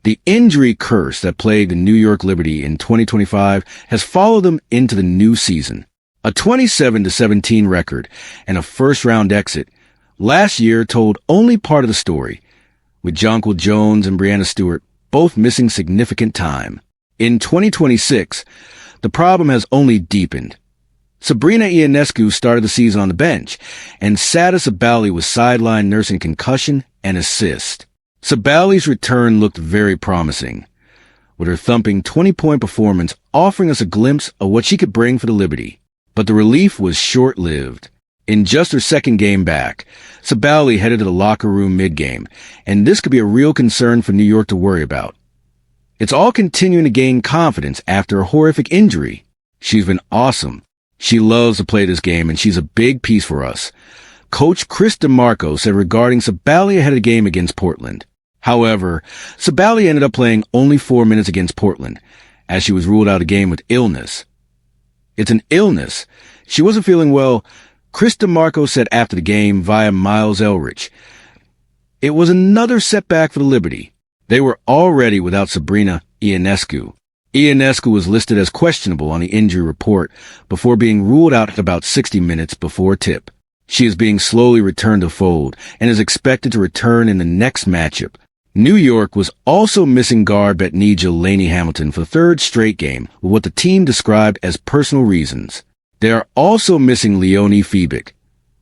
The injury curse that plagued the New York Liberty in 2025 has followed them into the new season. A 27-17 record and a first-round exit last year told only part of the story, with Jonquil Jones and Breanna Stewart both missing significant time. In 2026, the problem has only deepened. Sabrina Ionescu started the season on the bench, and Satou Sabally was sidelined nursing concussion and assist. Sabally's return looked very promising, with her thumping 20-point performance offering us a glimpse of what she could bring for the Liberty. But the relief was short-lived. In just her second game back, Sabally headed to the locker room mid-game, and this could be a real concern for New York to worry about. It's all continuing to gain confidence after a horrific injury. She's been awesome. She loves to play this game, and she's a big piece for us. Coach Chris DeMarco said regarding Sabally ahead of the game against Portland. However, Sabally ended up playing only 4 minutes against Portland, as she was ruled out of the game with illness. It's an illness. She wasn't feeling well, Chris DeMarco said after the game via Miles Elrich. It was another setback for the Liberty. They were already without Sabrina Ionescu. Ionescu was listed as questionable on the injury report before being ruled out about 60 minutes before tip. She is being slowly returned to fold and is expected to return in the next matchup. New York was also missing guard Betnijah Laney Hamilton for the third straight game with what the team described as personal reasons. They are also missing Leonie Fiebig,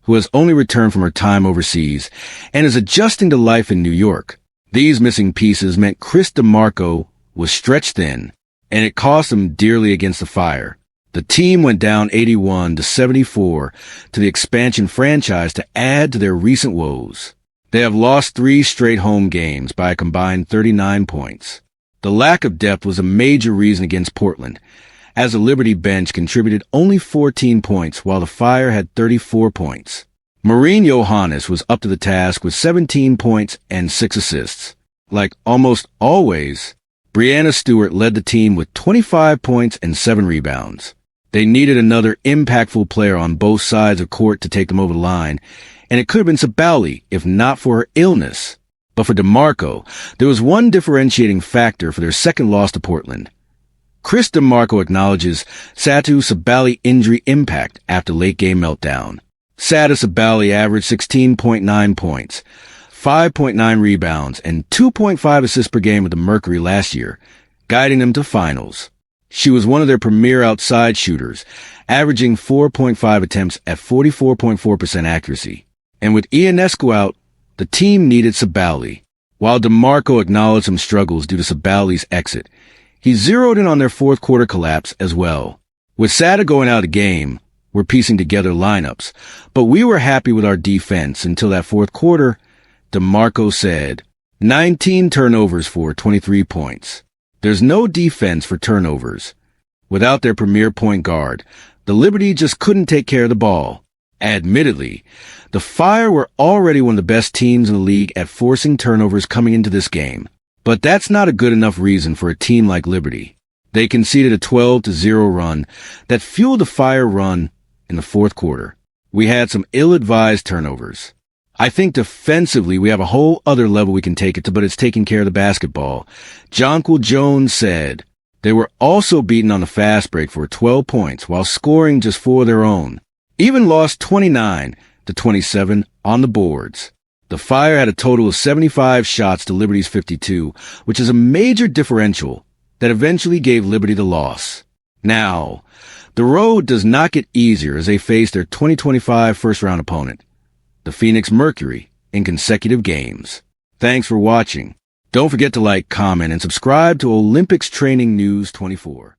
who has only returned from her time overseas and is adjusting to life in New York. These missing pieces meant Chris DeMarco was stretched thin, and it cost him dearly against the Fire. The team went down 81-74 to the expansion franchise to add to their recent woes. They have lost 3 straight home games by a combined 39 points. The lack of depth was a major reason against Portland, as the Liberty bench contributed only 14 points while the Fire had 34 points. Maureen Johannes was up to the task with 17 points and 6 assists. Like almost always, Breanna Stewart led the team with 25 points and 7 rebounds. They needed another impactful player on both sides of court to take them over the line, and it could have been Sabally if not for her illness. But for DeMarco, there was one differentiating factor for their second loss to Portland. Chris DeMarco acknowledges Satou Sabally injury impact after late-game meltdown. Satou Sabally averaged 16.9 points, 5.9 rebounds, and 2.5 assists per game with the Mercury last year, guiding them to finals. She was one of their premier outside shooters, averaging 4.5 attempts at 44.4% accuracy. And with Ionescu out, the team needed Sabally. While DeMarco acknowledged some struggles due to Sabally's exit, he zeroed in on their fourth quarter collapse as well. With Satou going out of the game, we're piecing together lineups, but we were happy with our defense until that fourth quarter. DeMarco said, 19 turnovers for 23 points. There's no defense for turnovers. Without their premier point guard, the Liberty just couldn't take care of the ball. Admittedly, the Fire were already one of the best teams in the league at forcing turnovers coming into this game. But that's not a good enough reason for a team like Liberty. They conceded a 12-0 run that fueled the Fire run in the fourth quarter. We had some ill-advised turnovers. I think defensively we have a whole other level we can take it to, but it's taking care of the basketball. Jonquil Jones said they were also beaten on the fast break for 12 points while scoring just 4 of their own. Even lost 29-27 on the boards. The Fire had a total of 75 shots to Liberty's 52, which is a major differential that eventually gave Liberty the loss. Now, the road does not get easier as they face their 2025 first-round opponent, the Phoenix Mercury, in consecutive games. Thanks for watching. Don't forget to like, comment, and subscribe to Olympics Training News 24.